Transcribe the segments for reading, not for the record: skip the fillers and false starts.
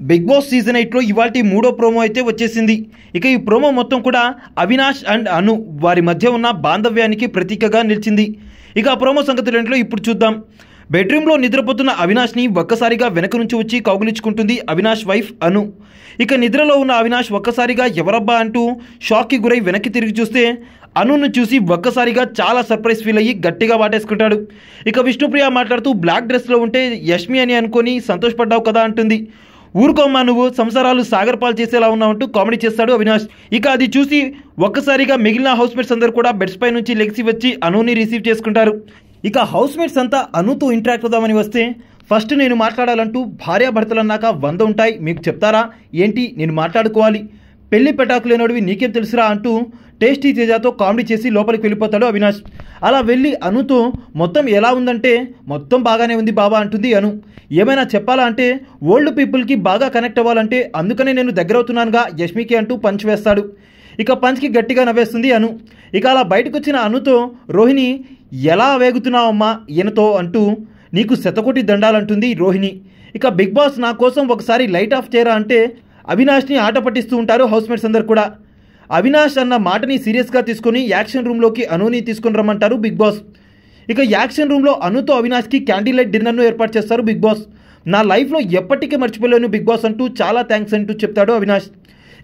Big boss season 8లో ఇవాల్టి మూడో promo అయితే వచ్చేసింది. ఇక ఈ ప్రోమో మొత్తం కూడా అవినాష్ అండ్ అను వారి మధ్య ఉన్న బాంధవ్యానికి ప్రతీకగా నిలిచింది. ఇక ఆ ప్రోమో సంగతులు ఏంటో ఇప్పుడు చూద్దాం. బెడ్రూమ్లో నిద్రపోతున్న అవినాష్ని ఒక్కసారిగా వెనక నుంచి వచ్చి కౌగిలించుకుంటుంది అవినాష్ వైఫ్ అను. ఇక నిద్రలో ఉన్న అవినాష్ ఒక్కసారిగా ఎవరబ్బా అంటూ షాక్కి గురై వెనక్కి తిరిగి చూస్తే అనును చూసి ఒక్కసారిగా చాలా సర్ప్రైజ్ ఫీల్ అయ్యి గట్టిగా వాటేసుకుంటాడు. ఇక విష్ణుప్రియ మాట్లాడుతూ బ్లాక్ డ్రెస్లో ఉంటే యష్మి అని అనుకొని సంతోషపడ్డావు కదా అంటుంది. ఊరుకోమ్మా నువ్వు సంసారాలు సాగర్పాలు చేసేలా ఉన్నావంటూ కామెడీ చేస్తాడు అవినాష్. ఇక అది చూసి ఒక్కసారిగా మిగిలిన హౌస్మేట్స్ అందరూ కూడా బెడ్స్ పై నుంచి లెగిసి వచ్చి అనుని రిసీవ్ చేసుకుంటారు. ఇక హౌస్మేట్స్ అంతా అనుతో ఇంటరాక్ట్ అవుదామని వస్తే ఫస్ట్ నేను మాట్లాడాలంటూ భార్యాభర్తలన్నాక 100 ఉంటాయి మీకు చెప్తారా ఏంటి, నేను మాట్లాడుకోవాలి, పెళ్లి పెటాకు లేనోడివి నీకేం తెలుసురా అంటూ టేస్టీ తేజాతో కామెడీ చేసి లోపలికి వెళ్ళిపోతాడు అవినాష్. అలా వెళ్ళి అనుతో మొత్తం ఎలా ఉందంటే మొత్తం బాగానే ఉంది బాబా అంటుంది అను. ఏమైనా చెప్పాలా అంటే ఓల్డ్ పీపుల్కి బాగా కనెక్ట్ అవ్వాలంటే అందుకనే నేను దగ్గర అవుతున్నానుగా యష్మికి అంటూ పంచ్ వేస్తాడు. ఇక పంచ్కి గట్టిగా నవ్వేస్తుంది అను. ఇక అలా బయటకు వచ్చిన అనుతో రోహిణి ఎలా వేగుతున్నావమ్మా ఈయనతో అంటూ నీకు శతకోటి దండాలంటుంది రోహిణి. ఇక బిగ్ బాస్ నా కోసం ఒకసారి లైట్ ఆఫ్ చేయరా అంటే అవినాష్ని ఆట పట్టిస్తూ ఉంటారు హౌస్మేట్స్ అందరు కూడా. అవినాష్ అన్న మాటని సీరియస్గా తీసుకొని యాక్షన్ రూమ్లోకి అనుని తీసుకొని రమ్మంటారు బిగ్ బాస్. ఇక యాక్షన్ రూమ్లో అనుతో అవినాష్కి క్యాండిల్ లైట్ డిన్నర్ను ఏర్పాటు చేస్తారు బిగ్ బాస్. నా లైఫ్లో ఎప్పటికీ మర్చిపోలేను బిగ్ బాస్ అంటూ చాలా థ్యాంక్స్ అంటూ చెప్తాడు అవినాష్.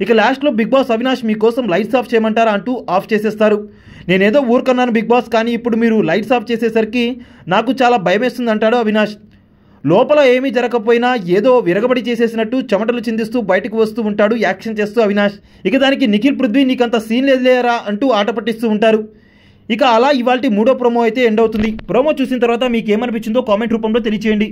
ఇక లాస్ట్లో బిగ్ బాస్ అవినాష్ మీకోసం లైట్స్ ఆఫ్ చేయమంటారా అంటూ ఆఫ్ చేసేస్తారు. నేనేదో ఊరుకున్నాను బిగ్ బాస్, కానీ ఇప్పుడు మీరు లైట్స్ ఆఫ్ చేసేసరికి నాకు చాలా భయం వేస్తుంది అంటాడు అవినాష్. లోపల ఏమీ జరగకపోయినా ఏదో విరగబడి చేసేసినట్టు చెమటలు చిందిస్తూ బయటకు వస్తూ ఉంటాడు యాక్షన్ చేస్తూ అవినాష్. ఇక దానికి నిఖిల్ పృథ్వీ నీకంత సీన్ లేదులేరా అంటూ ఆట పట్టిస్తూ ఉంటారు. ఇక అలా ఇవాల్టి మూడో ప్రోమో అయితే ఎండ్ అవుతుంది. ప్రోమో చూసిన తర్వాత మీకు ఏమనిపించిందో కామెంట్ రూపంలో తెలియచేయండి.